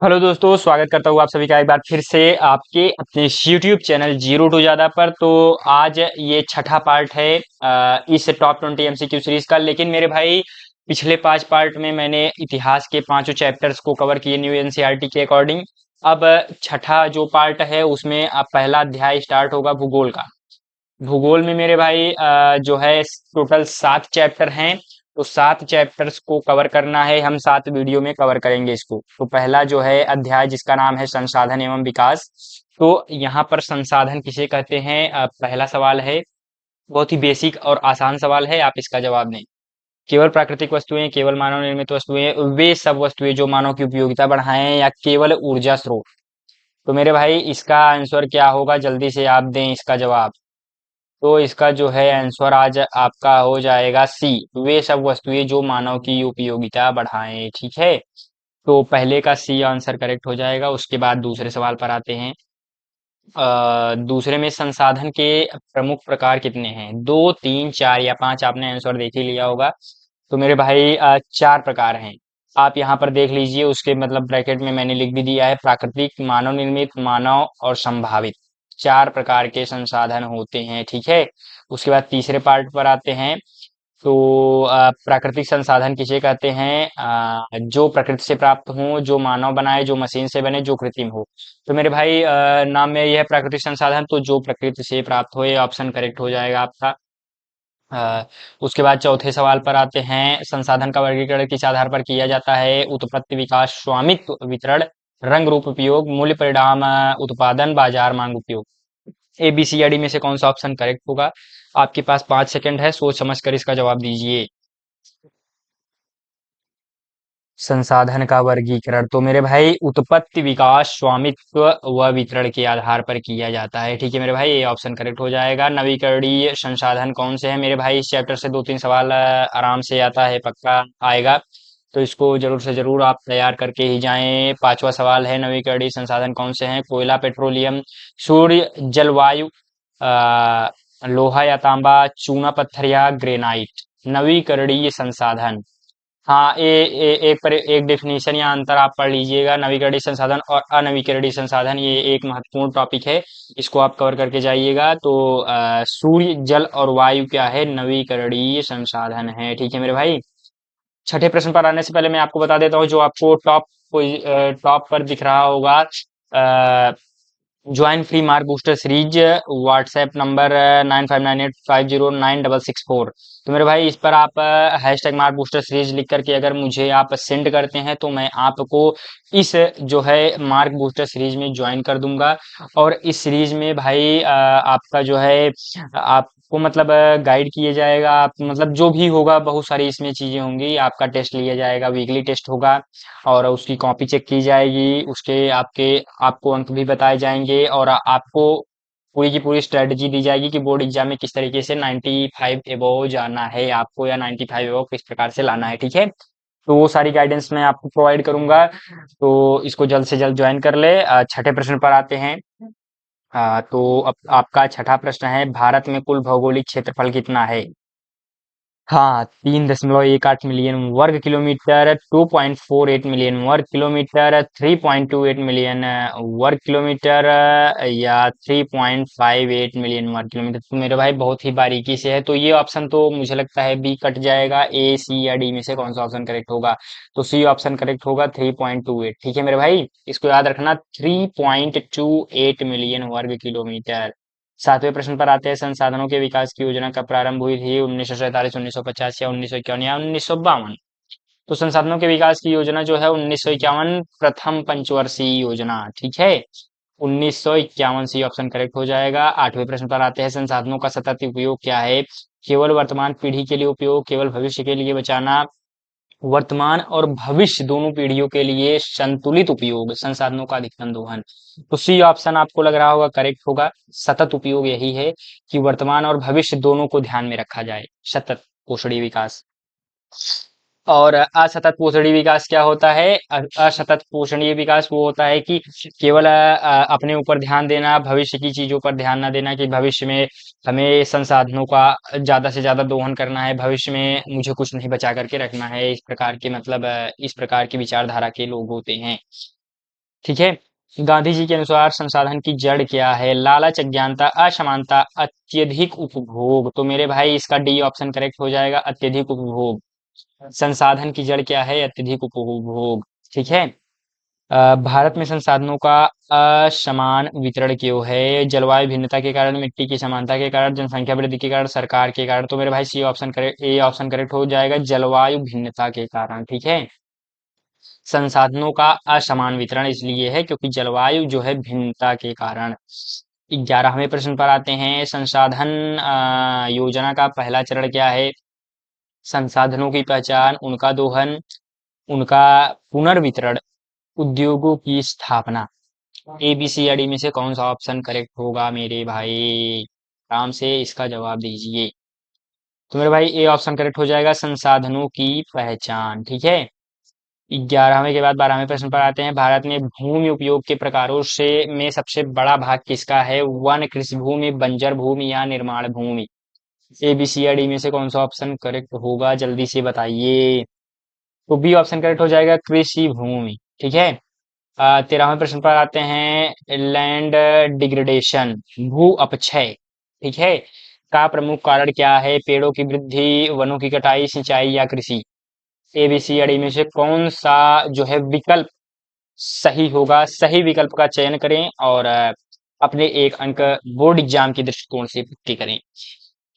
Hello दोस्तों, स्वागत करता हूँ आप सभी का एक बार फिर से आपके अपने YouTube चैनल जीरो टू ज्यादा पर। तो आज ये छठा पार्ट है इस टॉप 20 MCQ सीरीज का। लेकिन मेरे भाई, पिछले 5 पार्ट में मैंने इतिहास के पांचों चैप्टर्स को कवर किए न्यू एनसीईआरटी के अकॉर्डिंग। अब छठा जो पार्ट है उसमें अब पहला अध्याय स्टार्ट होगा भूगोल का। भूगोल में मेरे भाई जो है टोटल 7 चैप्टर हैं। तो 7 चैप्टर्स को कवर करना है, हम 7 वीडियो में कवर करेंगे इसको। तो पहला जो है अध्याय जिसका नाम है संसाधन एवं विकास। तो यहाँ पर संसाधन किसे कहते हैं, पहला सवाल है। बहुत ही बेसिक और आसान सवाल है, आप इसका जवाब दें। केवल प्राकृतिक वस्तुएं, केवल मानव निर्मित वस्तुएं, वे सब वस्तुएं जो मानव की उपयोगिता बढ़ाएं, या केवल ऊर्जा स्रोत। तो मेरे भाई इसका आंसर क्या होगा, जल्दी से आप दें इसका जवाब। तो इसका जो है आंसर आज आपका हो जाएगा सी, वे सब वस्तुएं जो मानव की उपयोगिता बढ़ाएं। ठीक है, तो पहले का सी आंसर करेक्ट हो जाएगा। उसके बाद दूसरे सवाल पर आते हैं। दूसरे में संसाधन के प्रमुख प्रकार कितने हैं? 2, 3, 4 या 5, आपने आंसर देख ही लिया होगा। तो मेरे भाई 4 प्रकार हैं। आप यहाँ पर देख लीजिए, उसके मतलब ब्रैकेट में मैंने लिख भी दिया है, प्राकृतिक, मानव निर्मित, मानव और संभावित। 4 प्रकार के संसाधन होते हैं। ठीक है, उसके बाद तीसरे पार्ट पर आते हैं। तो प्राकृतिक संसाधन किसे कहते हैं? जो प्रकृति से प्राप्त हो, जो मानव बनाए, जो मशीन से बने, जो कृत्रिम हो। तो मेरे भाई नाम में यह है प्राकृतिक संसाधन, तो जो प्रकृति से प्राप्त हो, ये ऑप्शन करेक्ट हो जाएगा आपका। उसके बाद चौथे सवाल पर आते हैं। संसाधन का वर्गीकरण किस आधार पर किया जाता है? उत्पत्ति, विकास, स्वामित्व, वितरण, रंग रूप उपयोग, मूल्य, परिणाम, उत्पादन, बाजार मांग, उपयोग। ABCD में से कौन सा ऑप्शन करेक्ट होगा? आपके पास 5 सेकंड है, सोच समझ कर इसका जवाब दीजिए। संसाधन का वर्गीकरण तो मेरे भाई उत्पत्ति, विकास, स्वामित्व व वितरण के आधार पर किया जाता है। ठीक है मेरे भाई, ये ऑप्शन करेक्ट हो जाएगा। नवीकरणीय संसाधन कौन से हैं? मेरे भाई इस चैप्टर से 2, 3 सवाल आराम से आता है, पक्का आएगा। तो इसको जरूर से जरूर आप तैयार करके ही जाएं। पांचवा सवाल है, नवीकरणीय संसाधन कौन से हैं? कोयला, पेट्रोलियम, सूर्य, जलवायु, लोहा या तांबा, चूना पत्थर या ग्रेनाइट। नवीकरणीय संसाधन। हाँ, एक डेफिनेशन या अंतर आप पढ़ लीजिएगा। नवीकरणीय संसाधन और अनवीकरणीय संसाधन, ये एक महत्वपूर्ण टॉपिक है, इसको आप कवर करके जाइएगा। तो सूर्य, जल और वायु क्या है? नवीकरणीय संसाधन है। ठीक है मेरे भाई। छठे प्रश्न पर आने से पहले मैं आपको बता देता हूँ, जो आपको टॉप पर दिख रहा होगा, join free mark booster series, WhatsApp number 9598509664। तो मेरे भाई इस पर आप हैशटैग मार्क बूस्टर सीरीज लिख करके अगर मुझे आप सेंड करते हैं, तो मैं आपको इस जो है मार्क बूस्टर सीरीज में ज्वाइन कर दूंगा। और इस सीरीज में भाई आपका जो है, आपको मतलब गाइड किया जाएगा। आप मतलब जो भी होगा, बहुत सारी इसमें चीजें होंगी। आपका टेस्ट लिया जाएगा, वीकली टेस्ट होगा, और उसकी कॉपी चेक की जाएगी। उसके आपको अंक भी बताए जाएंगे, और आपको पूरी की पूरी स्ट्रेटजी दी जाएगी कि बोर्ड एग्जाम में किस तरीके से 95 एबोव जाना है आपको, या 95 एबोव किस प्रकार से लाना है। ठीक है, तो वो सारी गाइडेंस मैं आपको प्रोवाइड करूंगा। तो इसको जल्द से जल्द ज्वाइन कर ले। छठे प्रश्न पर आते हैं। तो अब आपका छठा प्रश्न है, भारत में कुल भौगोलिक क्षेत्रफल कितना है? हाँ, 3.18 मिलियन वर्ग किलोमीटर, 2.48 मिलियन वर्ग किलोमीटर, 3.28 मिलियन वर्ग किलोमीटर, या 3.58 मिलियन वर्ग किलोमीटर। तो मेरे भाई बहुत ही बारीकी से है, तो ये ऑप्शन तो मुझे लगता है बी कट जाएगा। A, C या D में से कौन सा ऑप्शन करेक्ट होगा? तो सी ऑप्शन करेक्ट होगा, 3.28। ठीक है मेरे भाई, इसको याद रखना, 3.28 मिलियन वर्ग किलोमीटर। सातवें प्रश्न पर आते हैं। संसाधनों के विकास की योजना कब प्रारंभ हुई थी? 1947, 1950 या 1951 या 1952? तो संसाधनों के विकास की योजना जो है 1951, प्रथम पंचवर्षीय योजना। ठीक है, 1951 सी ऑप्शन करेक्ट हो जाएगा। आठवें प्रश्न पर आते हैं। संसाधनों का सतत उपयोग क्या है? केवल वर्तमान पीढ़ी के लिए उपयोग, केवल भविष्य के लिए बचाना, वर्तमान और भविष्य दोनों पीढ़ियों के लिए संतुलित उपयोग, संसाधनों का अधिकतम दोहन। तो सी ऑप्शन आपको लग रहा होगा करेक्ट होगा। सतत उपयोग यही है कि वर्तमान और भविष्य दोनों को ध्यान में रखा जाए, सतत पोषणीय विकास। और असतत पोषणीय विकास क्या होता है? असतत पोषणीय विकास वो होता है कि केवल अपने ऊपर ध्यान देना, भविष्य की चीजों पर ध्यान न देना, कि भविष्य में हमें संसाधनों का ज्यादा से ज्यादा दोहन करना है, भविष्य में मुझे कुछ नहीं बचा करके रखना है। इस प्रकार के मतलब इस प्रकार की विचारधारा के लोग होते हैं। ठीक है। गांधी जी के अनुसार संसाधन की जड़ क्या है? लालच, अज्ञानता, असमानता, अत्यधिक उपभोग। तो मेरे भाई इसका डी ऑप्शन करेक्ट हो जाएगा, अत्यधिक उपभोग। संसाधन की जड़ क्या है? अत्यधिक उपभोग। ठीक है। भारत में संसाधनों का असमान वितरण क्यों है? जलवायु भिन्नता के कारण, मिट्टी की समानता के कारण, जनसंख्या वृद्धि के कारण, सरकार के कारण। तो मेरे भाई C option correct, A option correct हो जाएगा, जलवायु भिन्नता के कारण। ठीक है। संसाधनों का असमान वितरण इसलिए है क्योंकि जलवायु जो है भिन्नता के कारण। 11वें प्रश्न पर आते हैं। संसाधन योजना का पहला चरण क्या है? संसाधनों की पहचान, उनका दोहन, उनका पुनर्वितरण, उद्योगों की स्थापना। ए बी सी या डी में से कौन सा ऑप्शन करेक्ट होगा मेरे भाई? आराम से इसका जवाब दीजिए। तो मेरे भाई ए ऑप्शन करेक्ट हो जाएगा, संसाधनों की पहचान। ठीक है। 11वें के बाद 12वें प्रश्न पर आते हैं। भारत में भूमि उपयोग के प्रकारों से में सबसे बड़ा भाग किसका है? वन, कृषि भूमि, बंजर भूमि या निर्माण भूमि। ए बी सी या डी में से कौन सा ऑप्शन करेक्ट होगा? जल्दी से बताइए। तो बी ऑप्शन करेक्ट हो जाएगा, कृषि भूमि। ठीक है। 13वें प्रश्न पर आते हैं। लैंड डिग्रेडेशन, भू अपक्षय, ठीक है, का प्रमुख कारण क्या है? पेड़ों की वृद्धि, वनों की कटाई, सिंचाई या कृषि। ए बी सी या डी में से कौन सा जो है विकल्प सही होगा? सही विकल्प का चयन करें और अपने एक अंक बोर्ड एग्जाम के दृष्टिकोण से पुष्टि करें।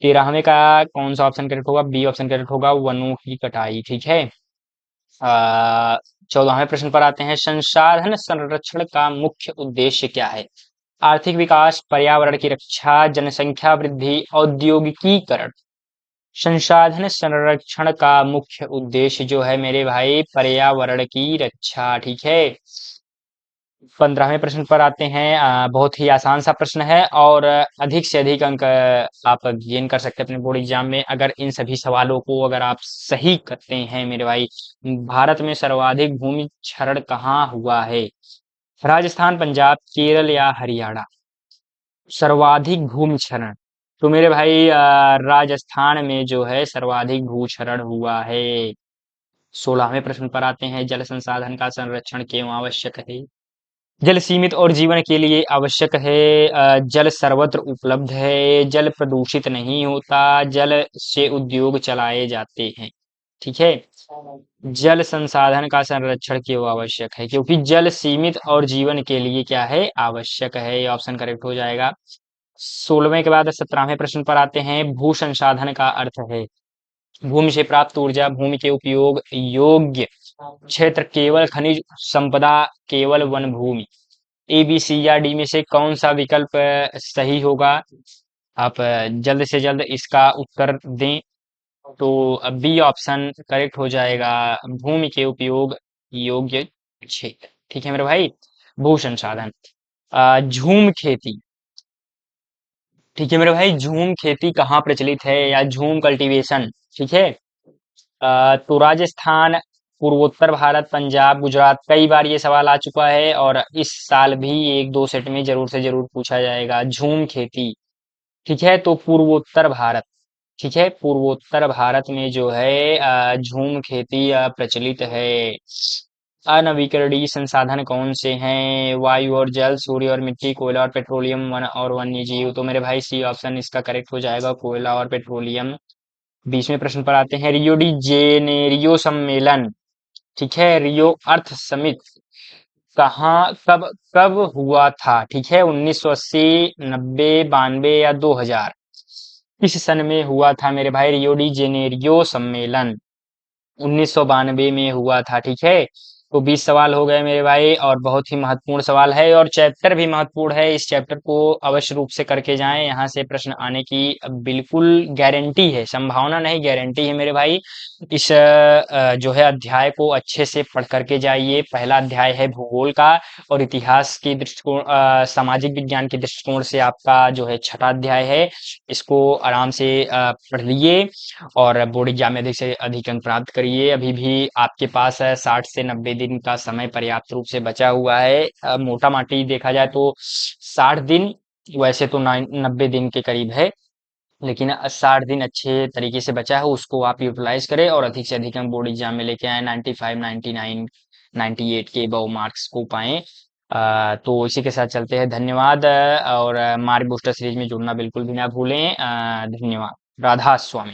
13वें का कौन सा ऑप्शन करेक्ट होगा? बी ऑप्शन करेक्ट होगा, वनों की कटाई। ठीक है। 14वें प्रश्न पर आते हैं। संसाधन संरक्षण का मुख्य उद्देश्य क्या है? आर्थिक विकास, पर्यावरण की रक्षा, जनसंख्या वृद्धि, औद्योगिकीकरण। संसाधन संरक्षण का मुख्य उद्देश्य जो है मेरे भाई, पर्यावरण की रक्षा। ठीक है। 15वें प्रश्न पर आते हैं। बहुत ही आसान सा प्रश्न है और अधिक से अधिक अंक आप गेन कर सकते हैं अपने बोर्ड एग्जाम में अगर इन सभी सवालों को अगर आप सही करते हैं मेरे भाई। भारत में सर्वाधिक भूमि क्षरण कहाँ हुआ है? राजस्थान, पंजाब, केरल या हरियाणा। सर्वाधिक भूमि क्षरण, तो मेरे भाई राजस्थान में जो है सर्वाधिक भूक्षरण हुआ है। 16वें प्रश्न पर आते हैं। जल संसाधन का संरक्षण क्यों आवश्यक है? जल सीमित और जीवन के लिए आवश्यक है। जल सर्वत्र उपलब्ध है। जल प्रदूषित नहीं होता। जल से उद्योग चलाए जाते हैं। ठीक है। जल संसाधन का संरक्षण क्यों आवश्यक है? क्योंकि जल सीमित और जीवन के लिए क्या है? आवश्यक है। ये ऑप्शन करेक्ट हो जाएगा। 16वें के बाद 17वें प्रश्न पर आते हैं। भू संसाधन का अर्थ है भूमि से प्राप्त ऊर्जा, भूमि के उपयोग योग्य क्षेत्र, केवल खनिज संपदा, केवल one Bhumi. A B C या डी में से कौन सा विकल्प सही होगा? आप जल्द से जल्द इसका उत्तर दें। तो बी ऑप्शन करेक्ट हो जाएगा, भूमि के उपयोग योग्य क्षेत्र। ठीक है मेरे भाई। भू संसाधन। झूम खेती। ठीक है मेरे भाई, झूम खेती कहाँ प्रचलित है या झूम कल्टीवेशन? ठीक है। तो राजस्थान, पूर्वोत्तर भारत, पंजाब, गुजरात। कई बार ये सवाल आ चुका है और इस साल भी एक दो सेट में जरूर से जरूर पूछा जाएगा। झूम खेती। ठीक है। तो पूर्वोत्तर भारत। ठीक है। पूर्वोत्तर भारत में जो है झूम खेती प्रचलित है। अनवीकरणीय संसाधन कौन से हैं? वायु और जल, सूर्य और मिट्टी, कोयला और पेट्रोलियम, वन और वन्य जीव। तो मेरे भाई सी ऑप्शन इसका करेक्ट हो जाएगा, कोयला और पेट्रोलियम। 20वें प्रश्न पर आते हैं। रियो डी जेनेरियो सम्मेलन, ठीक है, रियो अर्थ समिट कहाँ कब कब हुआ था? ठीक है। 1980, 90, 92 या 2000। किस सन में हुआ था मेरे भाई रियो डी जेनेरियो सम्मेलन? 1992 में हुआ था। ठीक है। तो 20 सवाल हो गए मेरे भाई और बहुत ही महत्वपूर्ण सवाल है और चैप्टर भी महत्वपूर्ण है। इस चैप्टर को अवश्य रूप से करके जाएं। यहाँ से प्रश्न आने की बिल्कुल गारंटी है, संभावना नहीं गारंटी है मेरे भाई। इस जो है अध्याय को अच्छे से पढ़ करके जाइए। पहला अध्याय है भूगोल का और इतिहास की दृष्टिकोण, सामाजिक विज्ञान के दृष्टिकोण से आपका जो है छठा अध्याय है। इसको आराम से पढ़ लीजिए और बोर्ड एग्जाम में अधिक से अधिक अंक प्राप्त करिए। अभी भी आपके पास 60 से 90 दिन का समय पर्याप्त रूप से बचा हुआ है। मोटा माटी देखा जाए तो 60 दिन, वैसे तो 90 दिन के करीब है, लेकिन 60 दिन अच्छे तरीके से बचा है, उसको आप यूटिलाइज करें और अधिक से अधिक अंक बोर्ड एग्जाम में लेके आए। 95, 99, 98 के अबव मार्क्स को पाएं तो इसी के साथ चलते हैं। धन्यवाद। और हमारे बूस्टर सीरीज में जुड़ना बिल्कुल भी ना भूलें। धन्यवाद। राधा स्वामी।